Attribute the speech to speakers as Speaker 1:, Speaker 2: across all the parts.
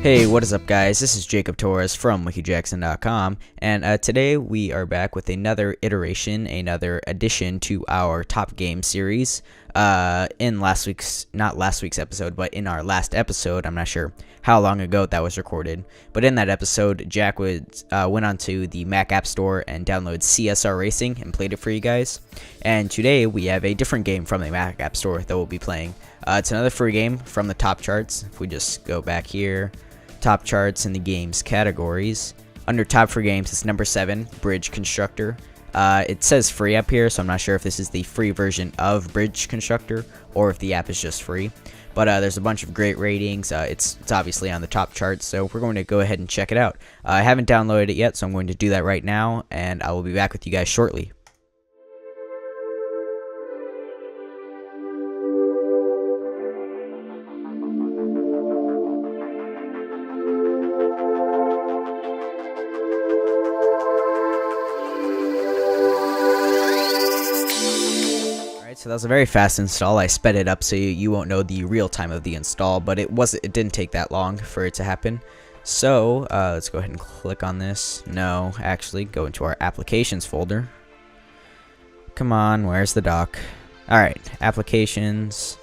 Speaker 1: Hey, what is up, guys? This is Jacob Torres from WikiJackson.com, and today we are back with another iteration, another addition to our Top Game series. In not last week's episode, but in our last episode, I'm not sure how long ago that was recorded, but in that episode, Jack went onto the Mac App Store and downloaded CSR Racing and played it for you guys. And today we have a different game from the Mac App Store that we'll be playing. It's another free game from the top charts. If we just go back here, top charts in the games categories, under top free games, it's number 7, Bridge Constructor. It says free up here, so I'm not sure if this is the free version of Bridge Constructor or if the app is just free. But there's a bunch of great ratings. It's obviously on the top charts, so we're going to go ahead and check it out. I haven't downloaded it yet, so I'm going to do that right now, and I will be back with you guys shortly. So that was a very fast install. I sped it up so you won't know the real time of the install, but it didn't take that long for it to happen. So let's go ahead and click on this. No, actually, go into our applications folder. Come on, where's the dock? Alright, applications,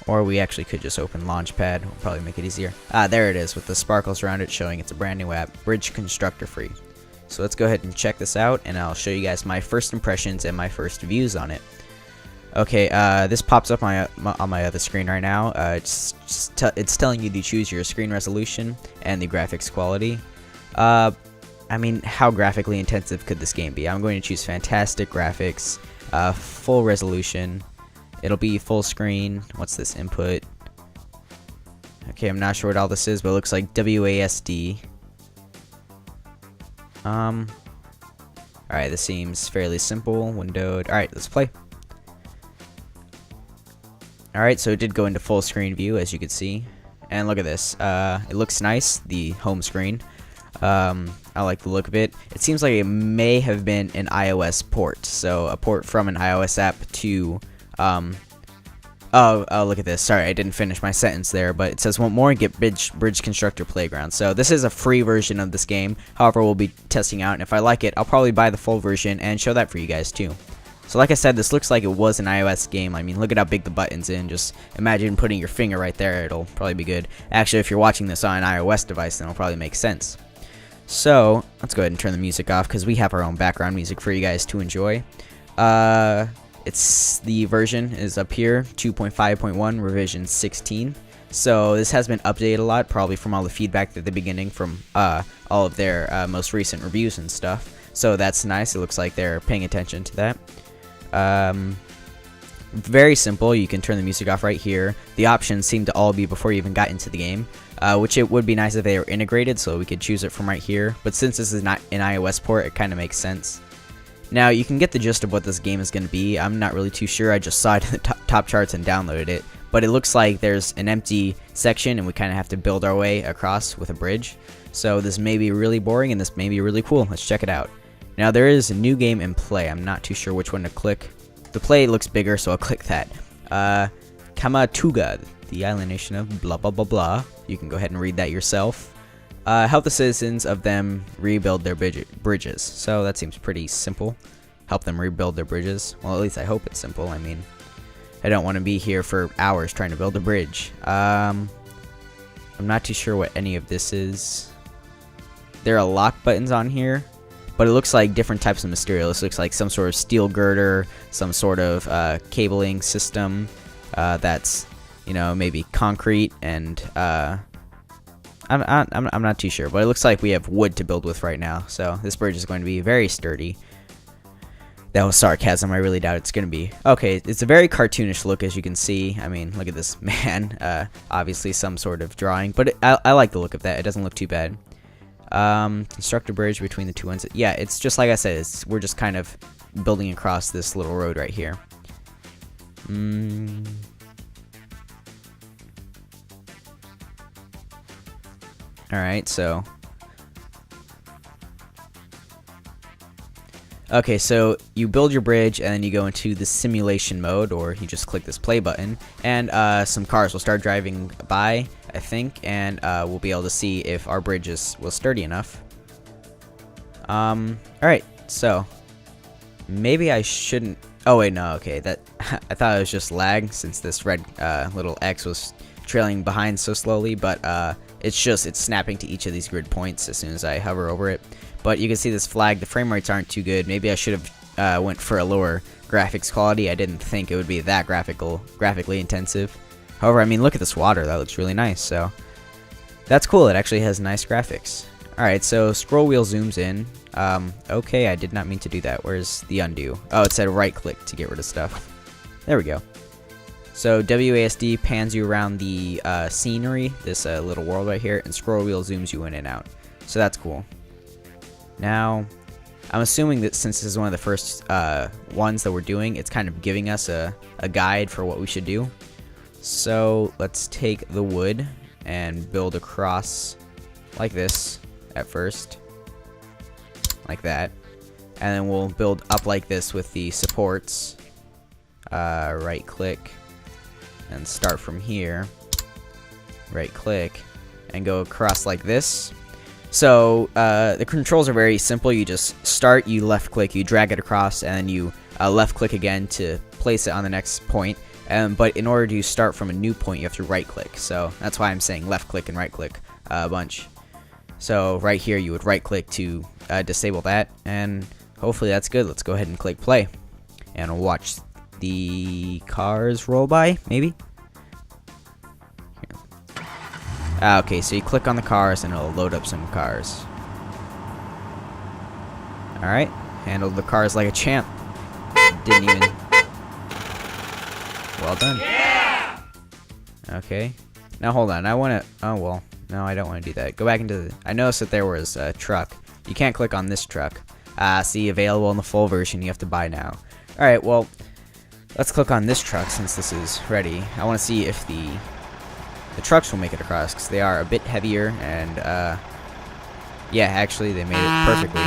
Speaker 1: or we actually could just open Launchpad. We'll probably make it easier. There it is with the sparkles around it showing it's a brand new app, Bridge Constructor free. So let's go ahead and check this out, and I'll show you guys my first impressions and my first views on it. Okay, this pops up on my other screen right now. It's telling you to choose your screen resolution and the graphics quality. I mean, how graphically intensive could this game be? I'm going to choose fantastic graphics, full resolution. It'll be full screen. What's this input? Okay, I'm not sure what all this is, but it looks like WASD. Alright, this seems fairly simple. Windowed. Alright, let's play. Alright, so it did go into full screen view, as you can see. And look at this. It looks nice, the home screen. I like the look of it. It seems like it may have been an iOS port. So a port from an iOS app to... Oh, look at this. Sorry, I didn't finish my sentence there. But it says, want more? Get Bridge Constructor Playground. So this is a free version of this game. However, we'll be testing out. And if I like it, I'll probably buy the full version and show that for you guys too. So like I said, this looks like it was an iOS game. I mean, look at how big the button's in. Just imagine putting your finger right there. It'll probably be good. Actually, if you're watching this on an iOS device, then it'll probably make sense. So let's go ahead and turn the music off because we have our own background music for you guys to enjoy. It's the version is up here, 2.5.1 revision 16. So this has been updated a lot, probably from all the feedback at the beginning from all of their most recent reviews and stuff. So that's nice. It looks like they're paying attention to that. Very simple. You can turn the music off right here. The options seem to all be before you even got into the game, which it would be nice if they were integrated so we could choose it from right here. But since this is not an iOS port, it kind of makes sense. Now you can get the gist of what this game is going to be. I'm not really too sure. I just saw it in the top charts and downloaded it. But it looks like there's an empty section and we kind of have to build our way across with a bridge. So this may be really boring and this may be really cool. Let's check it out. Now there is a new game in play. I'm not too sure which one to click. The play looks bigger, so I'll click that. Kamatuga, the island nation of blah blah blah blah. You can go ahead and read that yourself. Help the citizens of them rebuild their bridges. So that seems pretty simple. Help them rebuild their bridges. Well, at least I hope it's simple. I mean, I don't want to be here for hours trying to build a bridge. I'm not too sure what any of this is. There are lock buttons on here. But it looks like different types of material. This looks like some sort of steel girder, some sort of cabling system that's, you know, maybe concrete, and I'm not too sure. But it looks like we have wood to build with right now. So this bridge is going to be very sturdy. That was sarcasm. I really doubt it's going to be. Okay, it's a very cartoonish look, as you can see. I mean, look at this man. Obviously some sort of drawing. But I like the look of that. It doesn't look too bad. Construct a bridge between the two ends. Yeah, it's just like I said, we're just kind of building across this little road right here. Alright, so Okay, so you build your bridge and then you go into the simulation mode, or you just click this play button, and some cars will start driving by, I think, and we'll be able to see if our bridge was sturdy enough. Alright, so maybe I shouldn't. Oh wait, no, okay, that I thought it was just lag since this red little X was trailing behind so slowly, but it's snapping to each of these grid points as soon as I hover over it. But you can see this flag, the frame rates aren't too good. Maybe I should have went for a lower graphics quality. I didn't think it would be that graphically intensive. However, I mean, look at this water, that looks really nice, so that's cool. It actually has nice graphics. Alright, so scroll wheel zooms in. Okay, I did not mean to do that. Where's the undo? Oh, it said right click to get rid of stuff. There we go. So WASD pans you around the scenery, this little world right here, and scroll wheel zooms you in and out. So that's cool. Now, I'm assuming that since this is one of the first ones that we're doing, it's kind of giving us a guide for what we should do. So let's take the wood and build across like this at first. Like that. And then we'll build up like this with the supports. Right click and start from here. Right click and go across like this. So the controls are very simple. You just start, you left click, you drag it across, and then you left click again to place it on the next point. But in order to start from a new point, you have to right click. So that's why I'm saying left click and right click a bunch. So right here you would right click to disable that, and hopefully that's good. Let's go ahead and click play and we'll watch the cars roll by, maybe. Okay, so you click on the cars and it'll load up some cars. Alright, handled the cars like a champ. Didn't even. Well done. Yeah! Okay, now hold on, I want to. Oh well, no, I don't want to do that. Go back into the. I noticed that there was a truck. You can't click on this truck. See, available in the full version, you have to buy now. Alright, well, let's click on this truck since this is ready. I want to see if the trucks will make it across, because they are a bit heavier, and yeah, actually they made it perfectly.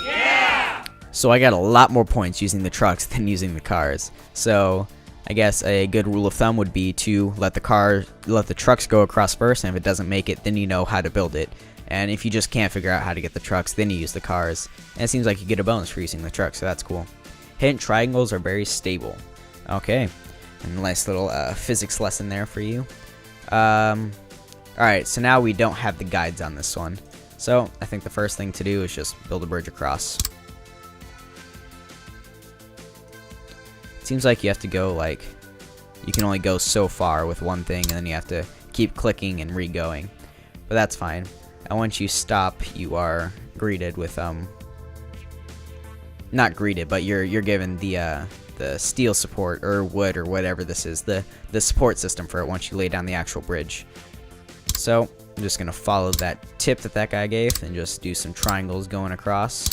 Speaker 1: Yeah! So I got a lot more points using the trucks than using the cars. So I guess a good rule of thumb would be to let the trucks go across first, and if it doesn't make it, then you know how to build it. And if you just can't figure out how to get the trucks, then you use the cars. And it seems like you get a bonus for using the trucks, so that's cool. Hidden triangles are very stable. Okay. And a nice little physics lesson there for you. Alright, so now we don't have the guides on this one. So I think the first thing to do is just build a bridge across. It seems like you have to go like, you can only go so far with one thing, and then you have to keep clicking and re-going. But that's fine. And once you stop, you are greeted with not greeted, but you're given the steel support or wood or whatever this is, the support system for it once you lay down the actual bridge. So I'm just gonna follow that tip that guy gave and just do some triangles going across.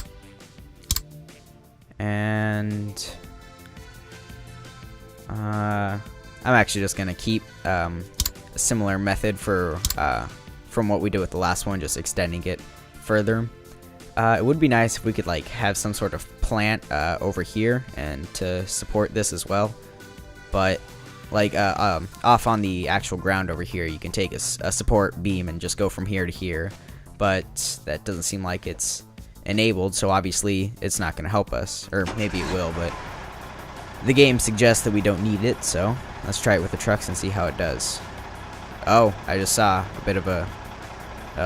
Speaker 1: And I'm actually just gonna keep a similar method for from what we did with the last one, just extending it further. It would be nice if we could like have some sort of plant over here and to support this as well, but like off on the actual ground over here you can take a support beam and just go from here to here, but that doesn't seem like it's enabled, so obviously it's not going to help us, or maybe it will, but the game suggests that we don't need it, so let's try it with the trucks and see how it does. Oh, I just saw a bit of a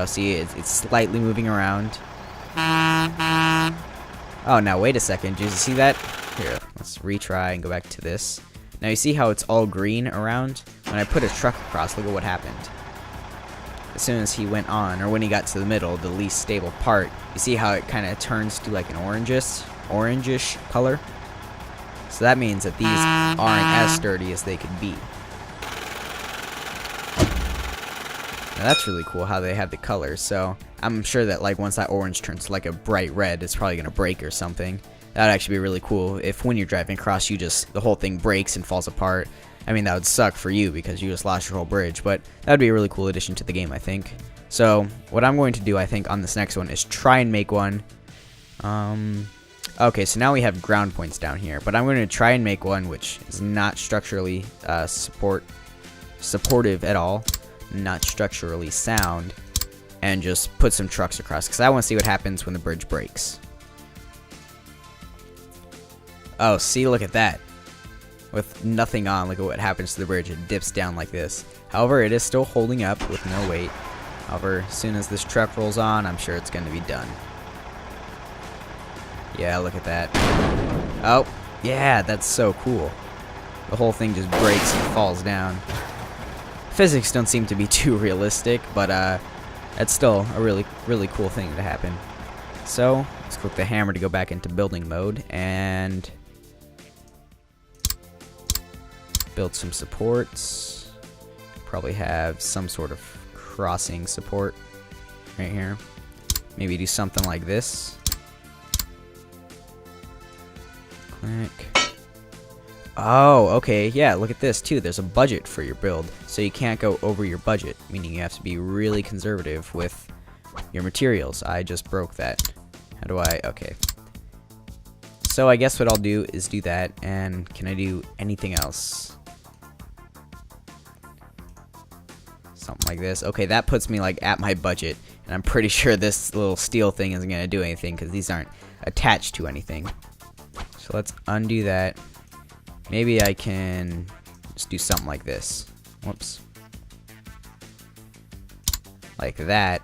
Speaker 1: see, it's slightly moving around. Oh, now wait a second. Did you see that? Here, let's retry and go back to this. Now you see how it's all green around? When I put a truck across, look at what happened. As soon as he went on, or when he got to the middle, the least stable part, you see how it kind of turns to like an orangish color? So that means that these aren't as sturdy as they could be. Now that's really cool how they have the colors, so I'm sure that like once that orange turns like a bright red, it's probably gonna break or something. That would actually be really cool if when you're driving across, the whole thing breaks and falls apart. I mean, that would suck for you because you just lost your whole bridge, but that would be a really cool addition to the game, I think. So what I'm going to do, I think, on this next one is try and make one. Okay, so now we have ground points down here, but I'm going to try and make one which is not structurally supportive at all, not structurally sound, and just put some trucks across, because I want to see what happens when the bridge breaks. Oh, see, look at that. With nothing on, look at what happens to the bridge. It dips down like this. However, it is still holding up with no weight. However, as soon as this truck rolls on, I'm sure it's going to be done. Yeah, look at that. Oh, yeah, that's so cool. The whole thing just breaks and falls down. Physics don't seem to be too realistic, but that's still a really cool thing to happen. So, let's click the hammer to go back into building mode and build some supports. Probably have some sort of crossing support right here. Maybe do something like this. Click. Oh, okay, yeah, look at this too. There's a budget for your build, so you can't go over your budget, meaning you have to be really conservative with your materials. I just broke that. How do I? Okay. So I guess what I'll do is do that, and can I do anything else? Something like this. Okay, that puts me like at my budget, and I'm pretty sure this little steel thing isn't gonna do anything because these aren't attached to anything. So let's undo that. Maybe I can just do something like this. Whoops. Like that.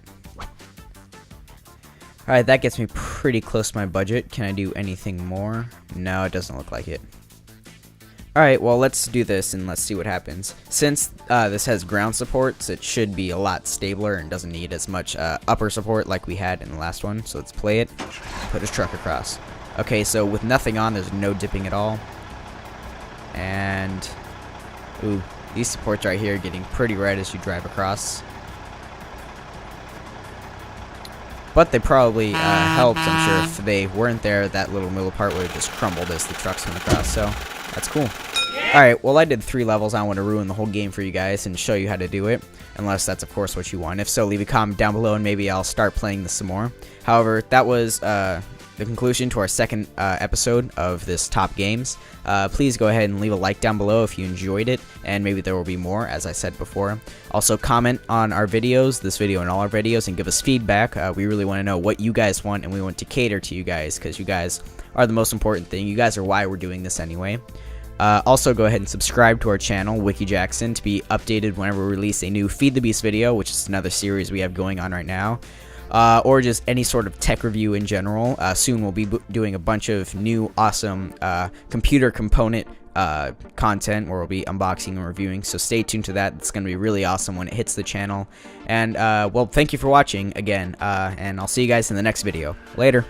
Speaker 1: Alright, that gets me pretty close to my budget. Can I do anything more? No, it doesn't look like it. Alright, well, let's do this and let's see what happens. Since this has ground supports, it should be a lot stabler and doesn't need as much upper support like we had in the last one. So let's play it. Put his truck across. Okay, so with nothing on, there's no dipping at all. And, ooh, these supports right here are getting pretty red as you drive across. But they probably helped, I'm sure. If they weren't there, that little middle part would have just crumbled as the trucks went across, so that's cool. Alright, well, I did 3 levels. I don't want to ruin the whole game for you guys and show you how to do it, unless that's, of course, what you want. If so, leave a comment down below and maybe I'll start playing this some more. However, that was the conclusion to our second episode of this top games. Please go ahead and leave a like down below if you enjoyed it, and maybe there will be more, as I said before. Also, comment on our videos, this video and all our videos, and give us feedback. We really want to know what you guys want, and we want to cater to you guys, because you guys are the most important thing. You guys are why we're doing this anyway. Also, go ahead and subscribe to our channel, WikiJackson, to be updated whenever we release a new Feed the Beast video, which is another series we have going on right now. Or just any sort of tech review in general. Soon we'll be doing a bunch of new awesome computer component content where we'll be unboxing and reviewing, so stay tuned to that. It's going to be really awesome when it hits the channel. And, well, thank you for watching again, and I'll see you guys in the next video. Later!